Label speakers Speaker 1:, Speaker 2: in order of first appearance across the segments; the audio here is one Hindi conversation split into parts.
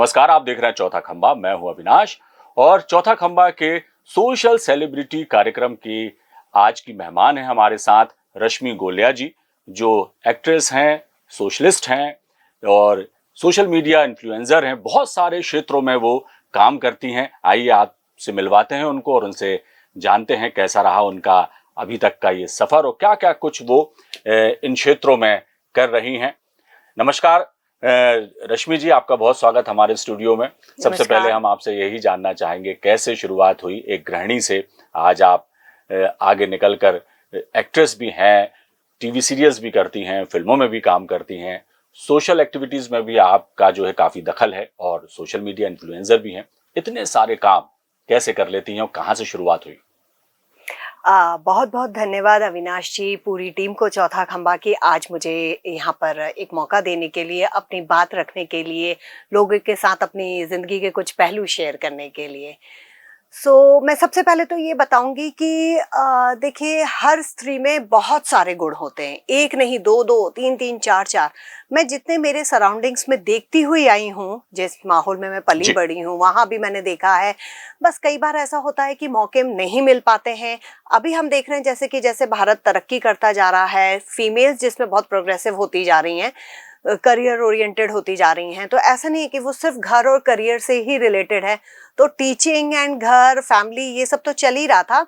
Speaker 1: नमस्कार, आप देख रहे हैं चौथा खंबा। मैं हूं अविनाश और चौथा खंबा के सोशल सेलिब्रिटी कार्यक्रम की आज की मेहमान है हमारे साथ रश्मि गोलिया जी, जो एक्ट्रेस हैं, सोशलिस्ट हैं और सोशल मीडिया इन्फ्लुएंसर हैं। बहुत सारे क्षेत्रों में वो काम करती हैं। आइए आपसे मिलवाते हैं उनको और उनसे जानते हैं कैसा रहा उनका अभी तक का ये सफर और क्या क्या कुछ वो इन क्षेत्रों में कर रही हैं। नमस्कार रश्मि जी, आपका बहुत स्वागत हमारे स्टूडियो में। सबसे पहले हम आपसे यही जानना चाहेंगे कैसे शुरुआत हुई एक गृहिणी से, आज आप आगे निकलकर एक्ट्रेस भी हैं, टीवी सीरियल्स भी करती हैं, फिल्मों में भी काम करती हैं, सोशल एक्टिविटीज में भी आपका जो है काफी दखल है और सोशल मीडिया इन्फ्लुएंसर भी हैं। इतने सारे काम कैसे कर लेती हैं और कहाँ से शुरुआत हुई?
Speaker 2: बहुत बहुत धन्यवाद अविनाश जी, पूरी टीम को चौथा खंबा की आज मुझे यहाँ पर एक मौका देने के लिए, अपनी बात रखने के लिए, लोगों के साथ अपनी ज़िंदगी के कुछ पहलू शेयर करने के लिए। मैं सबसे पहले तो ये बताऊंगी कि देखिए, हर स्त्री में बहुत सारे गुण होते हैं, एक नहीं, दो दो, तीन तीन, चार चार। मैं जितने मेरे सराउंडिंग्स में देखती हुई आई हूँ, जिस माहौल में मैं पली बड़ी हूँ, वहाँ भी मैंने देखा है। बस कई बार ऐसा होता है कि मौके नहीं मिल पाते हैं। अभी हम देख रहे हैं जैसे भारत तरक्की करता जा रहा है, फीमेल्स जिसमें बहुत प्रोग्रेसिव होती जा रही हैं, करियर ओरिएंटेड होती जा रही हैं। तो ऐसा नहीं है कि वो सिर्फ घर और करियर से ही रिलेटेड है। तो टीचिंग एंड घर, फैमिली, ये सब तो चल ही रहा था।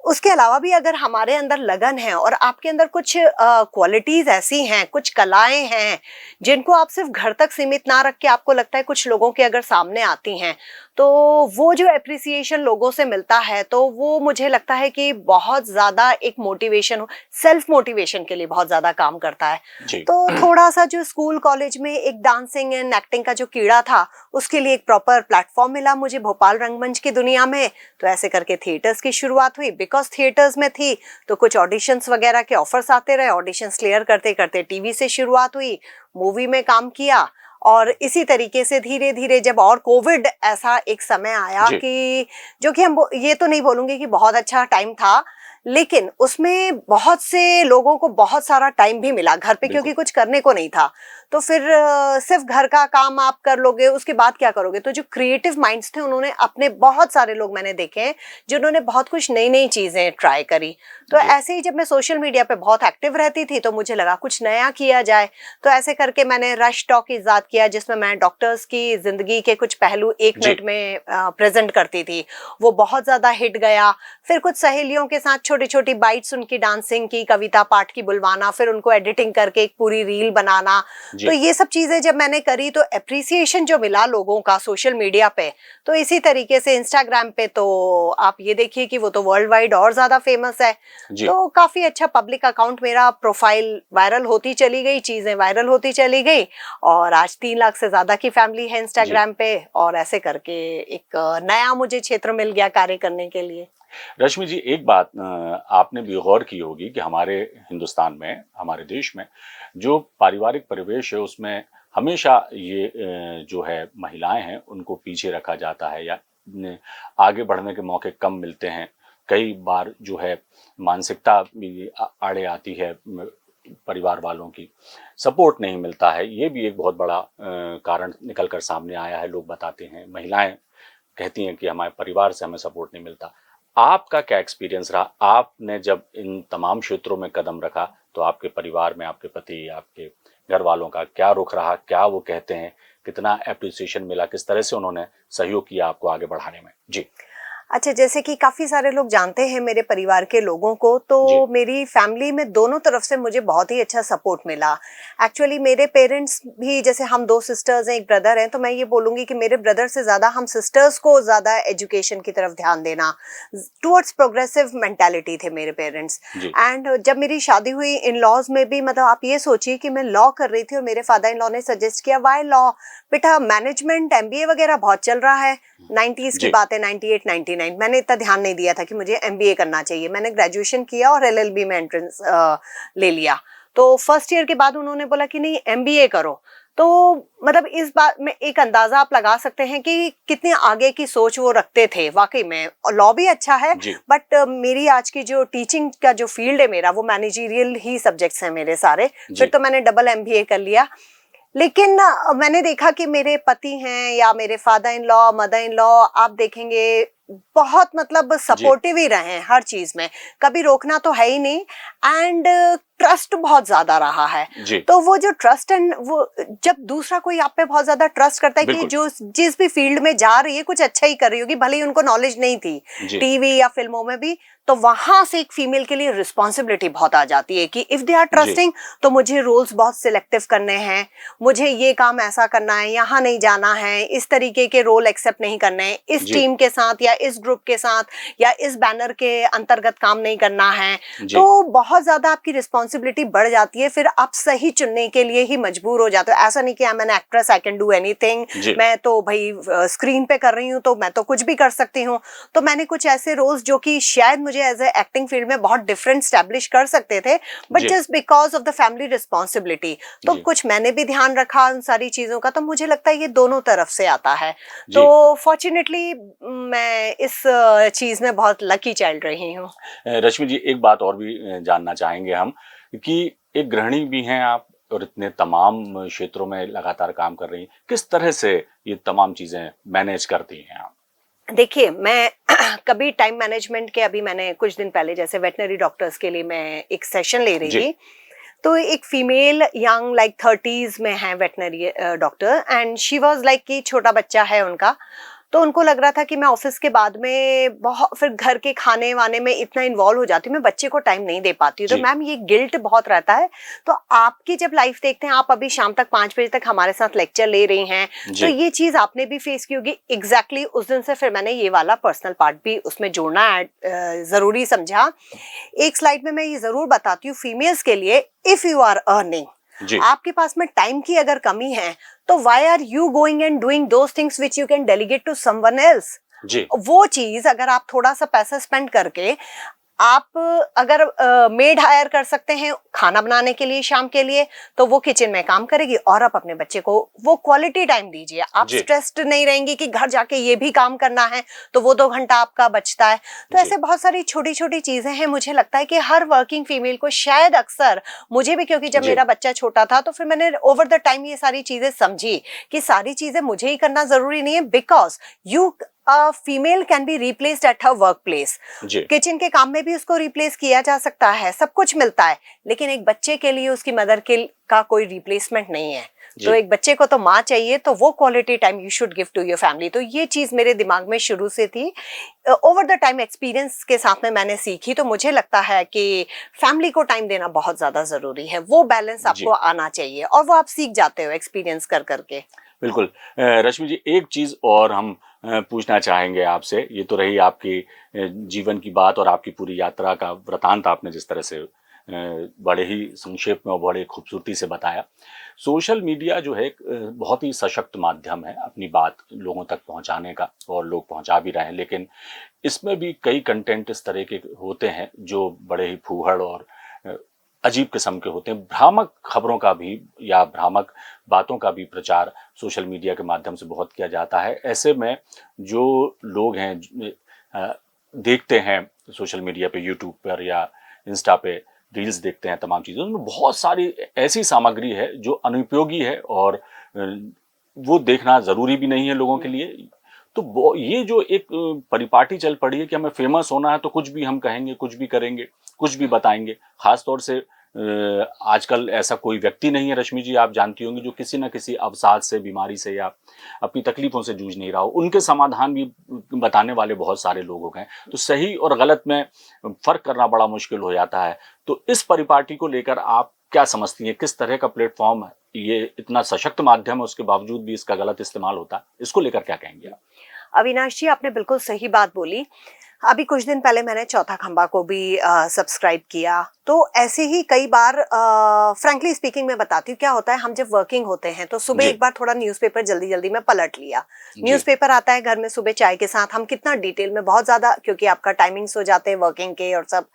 Speaker 2: उसके अलावा भी अगर हमारे अंदर लगन है और आपके अंदर कुछ क्वालिटीज ऐसी हैं, कुछ कलाएं हैं जिनको आप सिर्फ घर तक सीमित ना रख के आपको लगता है कुछ लोगों के अगर सामने आती हैं, तो वो जो एप्रिसिएशन लोगों से मिलता है, तो वो मुझे लगता है कि बहुत ज्यादा एक मोटिवेशन, सेल्फ मोटिवेशन के लिए बहुत ज्यादा काम करता है। तो थोड़ा सा जो स्कूल कॉलेज में एक डांसिंग एंड एक्टिंग का जो कीड़ा था, उसके लिए एक प्रॉपर प्लेटफॉर्म मिला मुझे भोपाल रंगमंच की दुनिया में। तो ऐसे करके थिएटर्स की शुरुआत हुई। बिकॉज थिएटर्स में थी तो कुछ ऑडिशंस वगैरह के ऑफर्स आते रहे, ऑडिशंस क्लियर करते करते टीवी से शुरुआत हुई, मूवी में काम किया। और इसी तरीके से धीरे धीरे जब और कोविड ऐसा एक समय आया कि जो कि हम ये तो नहीं बोलूंगी कि बहुत अच्छा टाइम था, लेकिन उसमें बहुत से लोगों को बहुत सारा टाइम भी मिला घर पे, क्योंकि कुछ करने को नहीं था। तो फिर सिर्फ घर का काम आप कर लोगे, उसके बाद क्या करोगे? तो जो क्रिएटिव माइंड्स थे, उन्होंने अपने, बहुत सारे लोग मैंने देखे हैं जिन्होंने बहुत कुछ नई नई चीजें ट्राई करी। तो ऐसे ही जब मैं सोशल मीडिया पे बहुत एक्टिव रहती थी, तो मुझे लगा कुछ नया किया जाए। तो ऐसे करके मैंने रश टॉक इजाद किया, जिसमें मैं डॉक्टर्स की जिंदगी के कुछ पहलू 1 मिनट में प्रेजेंट करती थी। वो बहुत ज्यादा हिट गया। फिर कुछ सहेलियों के साथ छोटी छोटी बाइट्स, उनकी डांसिंग की, कविता पाठ की बुलवाना, फिर उनको एडिटिंग करके एक पूरी रील बनाना। तो ये सब चीजें जब मैंने करी, तो एप्रिसिएशन जो मिला लोगों का सोशल मीडिया पे, तो इसी तरीके से इंस्टाग्राम पे तो आप ये देखिए कि वो तो वर्ल्ड वाइड और ज्यादा फेमस है। तो काफी अच्छा पब्लिक अकाउंट, मेरा प्रोफाइल वायरल होती चली गई, चीजें वायरल होती चली गई, और आज 3 लाख से ज्यादा की फैमिली है इंस्टाग्राम पे। और ऐसे करके एक नया मुझे क्षेत्र मिल गया कार्य करने के लिए।
Speaker 1: रश्मि जी, एक बात आपने भी गौर की होगी कि हमारे हिंदुस्तान में, हमारे देश में जो पारिवारिक परिवेश है, उसमें हमेशा ये जो है महिलाएं हैं उनको पीछे रखा जाता है या आगे बढ़ने के मौके कम मिलते हैं। कई बार जो है मानसिकता भी आड़े आती है, परिवार वालों की सपोर्ट नहीं मिलता है। ये भी एक बहुत बड़ा कारण निकल कर सामने आया है। लोग बताते हैं, महिलाएं कहती हैं कि हमारे परिवार से हमें सपोर्ट नहीं मिलता। आपका क्या एक्सपीरियंस रहा? आपने जब इन तमाम क्षेत्रों में कदम रखा तो आपके परिवार में आपके पति, आपके घर वालों का क्या रुख रहा? क्या वो कहते हैं? कितना एप्रिसिएशन मिला? किस तरह से उन्होंने सहयोग किया आपको आगे बढ़ाने में? जी।
Speaker 2: अच्छा, जैसे कि काफ़ी सारे लोग जानते हैं मेरे परिवार के लोगों को, तो मेरी फैमिली में दोनों तरफ से मुझे बहुत ही अच्छा सपोर्ट मिला। एक्चुअली मेरे पेरेंट्स भी, जैसे हम 2 सिस्टर्स हैं, 1 ब्रदर हैं, तो मैं ये बोलूँगी कि मेरे ब्रदर से ज़्यादा हम सिस्टर्स को ज़्यादा एजुकेशन की तरफ ध्यान देना, टुवर्ड्स प्रोग्रेसिव मेंटालिटी थे मेरे पेरेंट्स। एंड जब मेरी शादी हुई, इन लॉज में भी, मतलब आप ये सोचिए कि मैं लॉ कर रही थी और मेरे फादर इन लॉ ने सजेस्ट किया, वाई लॉ बेटा, मैनेजमेंट MBA वगैरह बहुत चल रहा है। 90s की बात है, 98 99। मैंने इतना ध्यान नहीं दिया था कि मुझे MBA करना चाहिए। मैंने ग्रेजुएशन किया और LLB में एंट्रेंस ले लिया। तो फर्स्ट ईयर के बाद उन्होंने बोला कि नहीं, MBA करो। तो मतलब इस बात में एक अंदाजा आप लगा सकते हैं कि कितने आगे की सोच वो रखते थे। वाकई में लॉ भी अच्छा है, बट मेरी आज की जो टीचिंग का जो फील्ड है मेरा, वो मैनेजरियल ही सब्जेक्ट्स हैं मेरे सारे। फिर तो मैंने डबल MBA कर लिया। लेकिन मैंने देखा कि मेरे पति हैं या मेरे father in law, mother in law, आप देखेंगे बहुत मतलब
Speaker 1: जी,
Speaker 2: सपोर्टिव ही रहे हैं हर चीज में, कभी रोकना तो है ही नहीं। एंड ट्रस्ट बहुत ज्यादा रहा है।
Speaker 1: जी,
Speaker 2: तो वो जो ट्रस्ट एंड वो, जब दूसरा कोई आप पे बहुत ज्यादा ट्रस्ट करता है कि
Speaker 1: बिल्कुल,
Speaker 2: जो जिस भी फील्ड में जा रही है कुछ अच्छा ही कर रही होगी, भले ही उनको नॉलेज नहीं थी
Speaker 1: जी,
Speaker 2: टीवी या फिल्मों में भी, तो वहां से एक फीमेल के लिए रिस्पॉन्सिबिलिटी बहुत आ जाती है कि if they R
Speaker 1: G,
Speaker 2: trusting तो मुझे रोल्स बहुत सिलेक्टिव करने हैं, मुझे ये काम ऐसा करना है, यहाँ नहीं जाना है, इस तरीके के रोल एक्सेप्ट नहीं करने हैं, इस
Speaker 1: जी,
Speaker 2: टीम के साथ या इस ग्रुप के साथ या इस बैनर के अंतर्गत काम नहीं करना है।
Speaker 1: जी,
Speaker 2: तो बहुत ज्यादा आपकी रिस्पॉन्सिबिलिटी बढ़ जाती है, फिर आप सही चुनने के लिए ही मजबूर हो जाते हो। ऐसा नहीं कि I am an actress, I can do anything,
Speaker 1: जी,
Speaker 2: मैं तो भाई स्क्रीन पे कर रही हूँ तो मैं तो कुछ भी कर सकती हूँ। तो मैंने कुछ ऐसे रोल्स जो कि शायद मुझे एज ए एक्टिंग फील्ड में बहुत डिफरेंट स्टैब्लिश कर सकते थे, बट
Speaker 1: जी,
Speaker 2: just because of the family responsibility, तो
Speaker 1: जी,
Speaker 2: कुछ मैंने भी ध्यान रखा उन सारी चीजों का। तो मुझे लगता है ये दोनों तरफ से आता है।
Speaker 1: जी।
Speaker 2: तो फॉर्चुनेटली मैं इस चीज में बहुत लकी चाइल्ड रही हूँ।
Speaker 1: रश्मि जी, एक बात और भी जानना चाहेंगे हम कि एक गृहिणी भी हैं आप और इतने तमाम क्षेत्रों में लगातार काम कर रही हैं। किस तरह से ये तमाम चीजें मैनेज करती हैं आप?
Speaker 2: देखिए, मैं कभी टाइम मैनेजमेंट के, अभी मैंने कुछ दिन पहले जैसे वेटनरी डॉक्टर्स के लिए मैं एक सेशन ले रही
Speaker 1: जी,
Speaker 2: थी। तो एक फीमेल यंग लाइक 30s में है veterinary doctor, and she was like कि छोटा बच्चा है उनका। तो उनको लग रहा था कि मैं ऑफिस के बाद में बहुत फिर घर के खाने वाने में इतना इन्वॉल्व हो जाती हूँ, मैं बच्चे को टाइम नहीं दे पाती हूँ। तो
Speaker 1: जी,
Speaker 2: मैम ये गिल्ट बहुत रहता है। तो आपकी जब लाइफ देखते हैं, आप अभी शाम तक 5 बजे तक हमारे साथ लेक्चर ले रही हैं, तो
Speaker 1: जी,
Speaker 2: ये चीज आपने भी फेस की होगी। एग्जैक्टली उस दिन से फिर मैंने ये वाला पर्सनल पार्ट भी उसमें जोड़ना जरूरी समझा। एक स्लाइड में मैं ये जरूर बताती हूँ फीमेल्स के लिए, इफ यू आर अर्निंग,
Speaker 1: जी,
Speaker 2: आपके पास में टाइम की अगर कमी है, तो why are you going and doing those things which you can delegate to someone else.
Speaker 1: जी,
Speaker 2: वो चीज अगर आप थोड़ा सा पैसा स्पेंड करके आप अगर मेड हायर कर सकते हैं खाना बनाने के लिए शाम के लिए, तो वो किचन में काम करेगी और आप अपने बच्चे को वो क्वालिटी टाइम दीजिए। आप
Speaker 1: जी,
Speaker 2: स्ट्रेस्ड नहीं रहेंगी कि घर जाके ये भी काम करना है, तो वो 2 घंटा आपका बचता है। तो
Speaker 1: जी,
Speaker 2: ऐसे बहुत सारी छोटी छोटी चीजें हैं। मुझे लगता है कि हर वर्किंग फीमेल को शायद अक्सर, मुझे भी, क्योंकि जब
Speaker 1: जी,
Speaker 2: मेरा बच्चा छोटा था तो फिर मैंने ओवर द टाइम ये सारी चीजें समझी कि सारी चीजें मुझे ही करना जरूरी नहीं है, because you female can be replaced at her work place.
Speaker 1: जी,
Speaker 2: किचन के काम में भी उसको रिप्लेस किया जा सकता है, सब कुछ मिलता है, लेकिन एक बच्चे के लिए उसकी मदर के का कोई रिप्लेसमेंट नहीं है। तो
Speaker 1: जी,
Speaker 2: एक बच्चे को तो माँ चाहिए, तो वो quality time you should give to your family. तो ये चीज मेरे दिमाग में शुरू से थी। ओवर द टाइम एक्सपीरियंस के साथ में मैंने सीखी। तो मुझे लगता है कि फैमिली को टाइम देना बहुत ज्यादा जरूरी है, वो बैलेंस आपको
Speaker 1: जी,
Speaker 2: आना चाहिए, और वो आप सीख जाते हो एक्सपीरियंस कर करके।
Speaker 1: बिल्कुल। रश्मि जी, एक चीज और हम पूछना चाहेंगे आपसे। ये तो रही आपकी जीवन की बात और आपकी पूरी यात्रा का वृतांत आपने जिस तरह से बड़े ही संक्षेप में और बड़े खूबसूरती से बताया। सोशल मीडिया जो है एक बहुत ही सशक्त माध्यम है अपनी बात लोगों तक पहुंचाने का, और लोग पहुंचा भी रहे हैं, लेकिन इसमें भी कई कंटेंट इस तरह के होते हैं जो बड़े ही फूहड़ और अ, अजीब किस्म के होते हैं। भ्रामक खबरों का भी या भ्रामक बातों का भी प्रचार सोशल मीडिया के माध्यम से बहुत किया जाता है। ऐसे में जो लोग हैं अ, देखते हैं सोशल मीडिया पे, यूट्यूब पर या इंस्टा पे रील्स देखते हैं, तमाम चीज़ें, उसमें बहुत सारी ऐसी सामग्री है जो अनुपयोगी है और वो देखना ज़रूरी भी नहीं है लोगों के लिए। तो ये जो एक परिपाटी चल पड़ी है कि हमें फेमस होना है तो कुछ भी हम कहेंगे, कुछ भी करेंगे, कुछ भी बताएंगे। खास तौर से आजकल ऐसा कोई व्यक्ति नहीं है रश्मि जी, आप जानती होंगी, जो किसी न किसी अवसाद से, बीमारी से या अपनी तकलीफों से जूझ नहीं रहा हो। उनके समाधान भी बताने वाले बहुत सारे लोग हो गए। तो सही और गलत में फर्क करना बड़ा मुश्किल हो जाता है। तो इस परिपाटी को लेकर आप क्या समझती हैं? किस तरह का प्लेटफॉर्म है? ये इतना सशक्त माध्यम है, उसके बावजूद भी इसका गलत इस्तेमाल होता है। इसको लेकर क्या कहेंगे आप?
Speaker 2: अविनाश जी, आपने बिल्कुल सही बात बोली। अभी कुछ दिन पहले मैंने चौथा खंबा को भी सब्सक्राइब किया। तो ऐसे ही कई बार, फ्रैंकली स्पीकिंग मैं बताती हूँ क्या होता है। हम जब वर्किंग होते हैं तो सुबह
Speaker 1: जी,
Speaker 2: एक बार थोड़ा न्यूज़पेपर जल्दी जल्दी में पलट लिया।
Speaker 1: जी,
Speaker 2: न्यूज़पेपर आता है घर में सुबह चाय के साथ, हम कितना डिटेल में, बहुत ज्यादा, क्योंकि आपका टाइमिंग्स हो जाते हैं वर्किंग के और सब।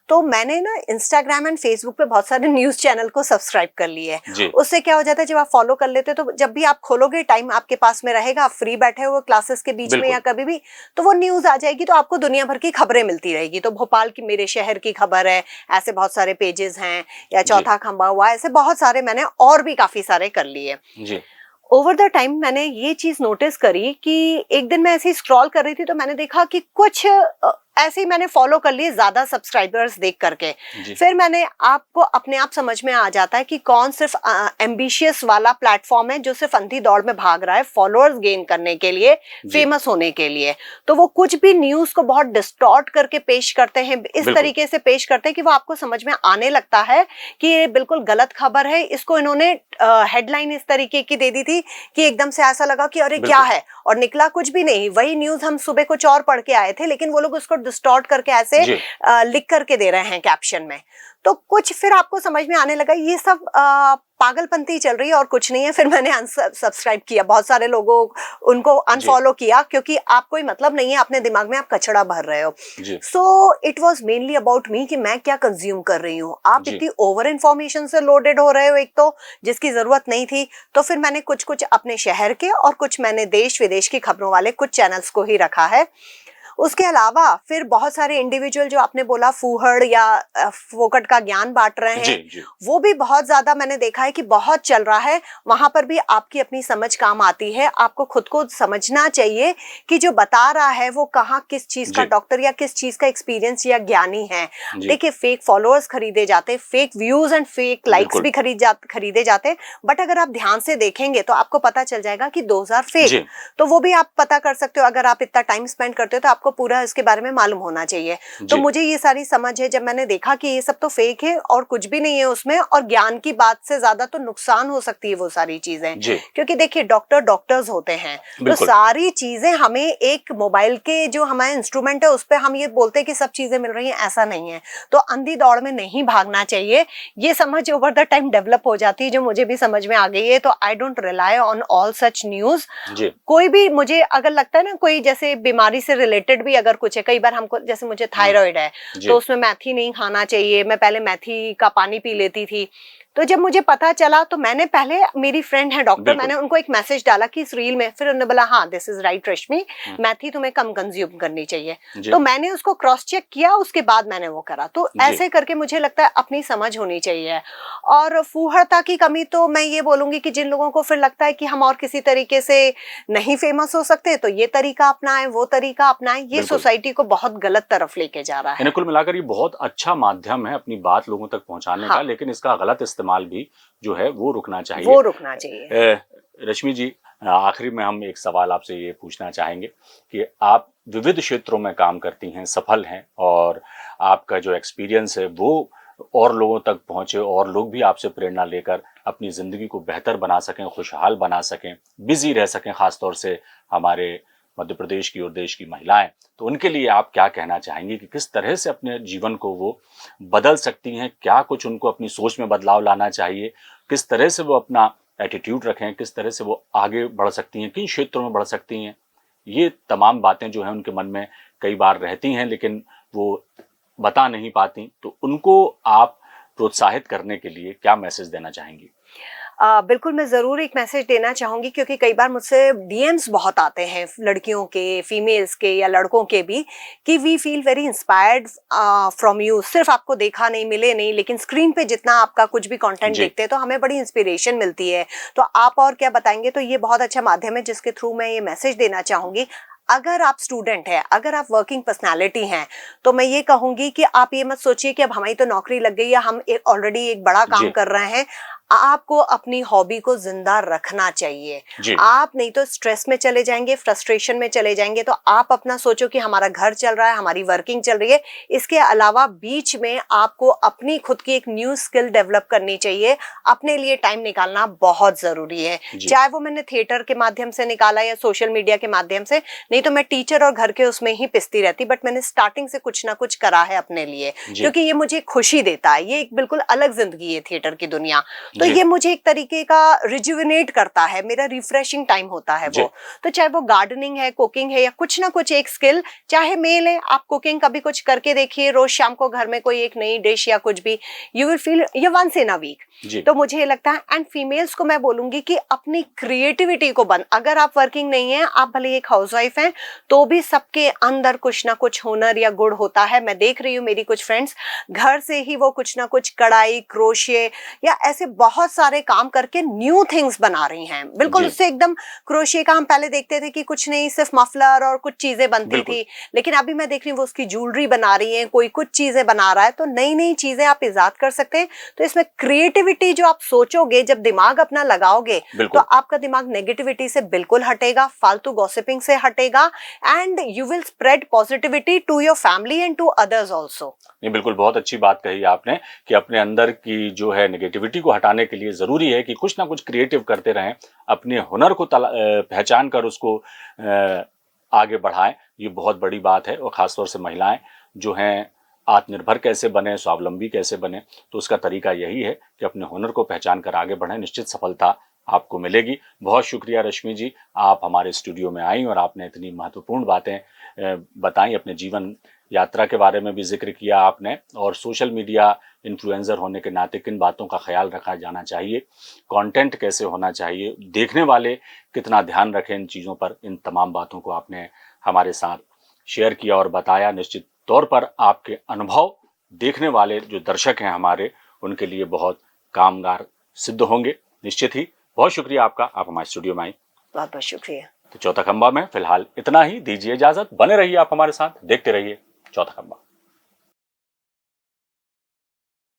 Speaker 2: तो मैंने ना इंस्टाग्राम एंड फेसबुक पे बहुत सारे न्यूज चैनल को सब्सक्राइब कर लिए है। उससे क्या हो जाता है, जब आप फॉलो कर लेते हो तो जब भी आप खोलोगे, टाइम आपके पास में रहेगा, आप फ्री बैठे हुए क्लासेस के बीच में या कभी भी, तो वो न्यूज आ जाएगी, तो आपको दुनिया भर की खबरें मिलती रहेगी। तो भोपाल की, मेरे शहर की खबर है, ऐसे बहुत सारे पेजेस हैं, या चौथा खंबा हुआ, ऐसे बहुत सारे मैंने और भी काफी सारे कर लिए। ओवर द टाइम मैंने ये चीज नोटिस करी कि एक दिन मैं ऐसे ही स्क्रॉल कर रही थी, तो मैंने देखा कि कुछ ऐसे ही मैंने फॉलो कर लिए ज्यादा सब्सक्राइबर्स देख करके। फिर मैंने, आपको अपने आप समझ में आ जाता है कि कौन सिर्फ एम्बिशियस वाला प्लेटफॉर्म है जो सिर्फ अंधी दौड़ में भाग रहा है फॉलोअर्स गेन करने के लिए, फेमस होने के लिए। तो वो कुछ भी न्यूज को बहुत डिस्टॉर्ट करके पेश करते हैं, इस तरीके से पेश करते हैं कि वो आपको समझ में आने लगता है कि ये बिल्कुल गलत खबर है। इसको इन्होंने हेडलाइन इस तरीके की दे दी थी कि एकदम से ऐसा लगा कि अरे क्या है, और निकला कुछ भी नहीं। वही न्यूज हम सुबह कुछ और पढ़ के आए थे, लेकिन वो लोग उसको डिस्टॉर्ट करके ऐसे लिख करके दे रहे हैं कैप्शन में। तो कुछ फिर आपको समझ में आने लगा ये सब पागलपंती चल रही है और कुछ नहीं है। फिर मैंने अनसब्सक्राइब किया, बहुत सारे लोगों उनको अनफॉलो किया, क्योंकि आप कोई मतलब नहीं है, अपने दिमाग में आप कचड़ा भर रहे हो। So it was mainly about me कि मैं क्या कंज्यूम कर रही हूँ। आप इतनी ओवर इंफॉर्मेशन से लोडेड हो रहे हो, एक तो जिसकी जरूरत नहीं थी। तो फिर मैंने कुछ कुछ अपने शहर के और कुछ मैंने देश विदेश की खबरों वाले कुछ चैनल्स को ही रखा है। उसके अलावा फिर बहुत सारे इंडिविजुअल, जो आपने बोला फूहड़ या फोकट का ज्ञान बांट रहे हैं, वो भी बहुत ज्यादा मैंने देखा है कि बहुत चल रहा है। वहां पर भी आपकी अपनी समझ काम आती है। आपको खुद को समझना चाहिए कि जो बता रहा है वो कहाँ किस चीज का डॉक्टर या किस चीज का एक्सपीरियंस या ज्ञानी है। देखिए, फेक फॉलोअर्स खरीदे जाते, fake views and fake likes भी खरीदे जाते, बट अगर आप ध्यान से देखेंगे तो आपको पता चल जाएगा कि दोज आर फेक। तो वो भी आप पता कर सकते हो। अगर आप इतना टाइम स्पेंड करते हो तो आपको पूरा इसके बारे में मालूम होना चाहिए। तो मुझे ये सारी समझ है जब मैंने देखा कि ये सब तो फेक है और कुछ भी नहीं है उसमें, और ज्ञान की बात से ज्यादा तो नुकसान हो सकती है वो सारी चीजें। क्योंकि देखिए, डॉक्टर्स होते हैं, तो सारी चीजें हमें एक मोबाइल के जो हमारे इंस्ट्रूमेंट है उस पर हम ये बोलते हैं कि सब चीजें मिल रही हैं, ऐसा नहीं है। तो अंधी दौड़ में नहीं भागना चाहिए। ये समझ ओवर द टाइम डेवलप हो जाती है, जो मुझे भी समझ में आ गई है। तो I don't rely on all such news. कोई भी, मुझे अगर लगता है ना, कोई जैसे बीमारी से रिलेटेड भी अगर कुछ है, कई बार हमको, जैसे मुझे थायराइड है तो उसमें मेथी नहीं खाना चाहिए। मैं पहले मेथी का पानी पी लेती थी। तो जब मुझे पता चला तो मैंने पहले, मेरी फ्रेंड है डॉक्टर, मैंने उनको एक मैसेज डाला कि इस रील में, फिर उन्होंने बोला हाँ दिस इज राइट रश्मि, मेथी तुम्हें कम कंज्यूम करनी चाहिए। तो मैंने उसको क्रॉस चेक किया, उसके बाद मैंने वो करा। तो ऐसे करके मुझे लगता है अपनी समझ होनी चाहिए। और फूहड़ता की कमी तो मैं ये बोलूंगी कि जिन लोगों को फिर लगता है कि हम और किसी तरीके से नहीं फेमस हो सकते, तो ये तरीका अपनाएं, वो तरीका अपनाएं, ये सोसाइटी को बहुत गलत तरफ लेके जा रहा है।
Speaker 1: कुल मिलाकर ये बहुत अच्छा माध्यम है अपनी बात लोगों तक पहुंचाने का, लेकिन इसका गलत इस्तेमाल भी जो है वो रुकना चाहिए। रश्मि जी, आखिरी में हम एक सवाल आपसे ये पूछना चाहेंगे कि आप विविध क्षेत्रों में काम करती हैं, सफल हैं, और आपका जो एक्सपीरियंस है वो और लोगों तक पहुंचे और लोग भी आपसे प्रेरणा लेकर अपनी जिंदगी को बेहतर बना सकें, खुशहाल बना सकें, बिजी रह सकें, खासतौर से हमारे मध्य प्रदेश की और देश की महिलाएं। तो उनके लिए आप क्या कहना चाहेंगे कि किस तरह से अपने जीवन को वो बदल सकती हैं? क्या कुछ उनको अपनी सोच में बदलाव लाना चाहिए? किस तरह से वो अपना एटीट्यूड रखें? किस तरह से वो आगे बढ़ सकती हैं? किन क्षेत्रों में बढ़ सकती हैं? ये तमाम बातें जो हैं उनके मन में कई बार रहती हैं, लेकिन वो बता नहीं पाती। तो उनको आप प्रोत्साहित करने के लिए क्या मैसेज देना चाहेंगी?
Speaker 2: बिल्कुल, मैं ज़रूर एक मैसेज देना चाहूँगी, क्योंकि कई बार मुझसे डीएम्स बहुत आते हैं, लड़कियों के, फीमेल्स के या लड़कों के भी, कि we feel very inspired from you. सिर्फ आपको देखा नहीं, मिले नहीं, लेकिन स्क्रीन पे जितना आपका कुछ भी कंटेंट देखते हैं तो हमें बड़ी इंस्पिरेशन मिलती है। तो आप और क्या बताएंगे? तो ये बहुत अच्छा माध्यम है जिसके थ्रू मैं ये मैसेज देना चाहूँगी। अगर आप स्टूडेंट हैं, अगर आप वर्किंग पर्सनालिटी हैं, तो मैं ये कहूँगी कि आप ये मत सोचिए कि अब हमारी तो नौकरी लग गई या हम ऑलरेडी एक बड़ा काम कर रहे हैं। आपको अपनी हॉबी को जिंदा रखना चाहिए। आप नहीं तो स्ट्रेस में चले जाएंगे, फ्रस्ट्रेशन में चले जाएंगे। तो आप अपना सोचो कि हमारा घर चल रहा है, हमारी वर्किंग चल रही है, इसके अलावा बीच में आपको अपनी खुद की एक न्यू स्किल डेवलप करनी चाहिए। अपने लिए टाइम निकालना बहुत जरूरी है, चाहे वो मैंने थिएटर के माध्यम से निकाला या सोशल मीडिया के माध्यम से। नहीं तो मैं टीचर और घर के उसमें ही पिसती रहती, बट मैंने स्टार्टिंग से कुछ ना कुछ करा है अपने लिए, क्योंकि ये मुझे खुशी देता है। ये एक बिल्कुल अलग जिंदगी है थिएटर की दुनिया। तो
Speaker 1: जी।
Speaker 2: ये मुझे एक तरीके का रिजुविनेट करता है, मेरा रिफ्रेशिंग टाइम होता है
Speaker 1: जी।
Speaker 2: वो। तो चाहे वो गार्डनिंग है, कुकिंग है, या कुछ ना कुछ एक स्किल, चाहे मेल है, आप कुकिंग कभी कुछ करके देखिए, रोज शाम को घर में कोई एक नई डिश या कुछ भी, यू विल फील ये वंस इन अ वीक।
Speaker 1: जी।
Speaker 2: तो मुझे ये लगता है, एंड फीमेल्स को मैं बोलूंगी कि अपनी क्रिएटिविटी को बंद, अगर आप वर्किंग नहीं है, आप भले एक हाउसवाइफ हैं, तो भी सबके अंदर कुछ ना कुछ हुनर या गुण होता है। मैं देख रही हूँ मेरी कुछ फ्रेंड्स घर से ही वो कुछ ना कुछ कढ़ाई, क्रोशे या ऐसे बहुत सारे काम करके न्यू थिंग्स बना रही हैं। बिल्कुल
Speaker 1: जी।
Speaker 2: उससे एकदम, क्रोशे का हम पहले देखते थे कि कुछ नहीं, सिर्फ मफलर और कुछ चीजें बनती
Speaker 1: बिल्कुल।
Speaker 2: थी, लेकिन अभी मैं देख रही हूँ वो उसकी ज्वेलरी बना रही है, कोई कुछ चीजें बना रहा है। तो नई नई चीजें आप इजाद कर सकते हैं। तो इसमें क्रिएटिविटी जो आप सोचोगे, जब दिमाग अपना लगाओगे, तो
Speaker 1: बिल्कुल।
Speaker 2: आपका दिमाग नेगेटिविटी से बिल्कुल हटेगा, फालतू गॉसिपिंग से हटेगा, and you will spread positivity to your family and to others also.
Speaker 1: नहीं, बिल्कुल बहुत अच्छी बात कही आपने कि अपने अंदर की जो है नेगेटिविटी को हटाने के लिए ज़रूरी है कि कुछ ना कुछ क्रिएटिव करते रहें, अपने हुनर को पहचान कर उसको आगे बढ़ाएं। ये बहुत बड़ी बात है, और ख़ासतौर से महिलाएं जो हैं आत्मनिर्भर कैसे बने, स्वावलंबी कैसे बने, तो उसका तरीका यही है कि अपने हुनर को पहचान कर आगे बढ़ें। निश्चित सफलता आपको मिलेगी। बहुत शुक्रिया रश्मि जी, आप हमारे स्टूडियो में आई और आपने इतनी महत्वपूर्ण बातें बताई। अपने जीवन यात्रा के बारे में भी जिक्र किया आपने, और सोशल मीडिया इन्फ्लुएंसर होने के नाते किन बातों का ख्याल रखा जाना चाहिए, कंटेंट कैसे होना चाहिए, देखने वाले कितना ध्यान रखें इन चीज़ों पर, इन तमाम बातों को आपने हमारे साथ शेयर किया और बताया। निश्चित तौर पर आपके अनुभव देखने वाले जो दर्शक हैं हमारे, उनके लिए बहुत कामगार सिद्ध होंगे निश्चित ही। बहुत शुक्रिया आपका, आप हमारे स्टूडियो में आई।
Speaker 2: बहुत बहुत शुक्रिया।
Speaker 1: तो चौथा खंबा में फिलहाल इतना ही, दीजिए इजाजत। बने रहिए आप हमारे साथ, देखते रहिए चौथा खंबा।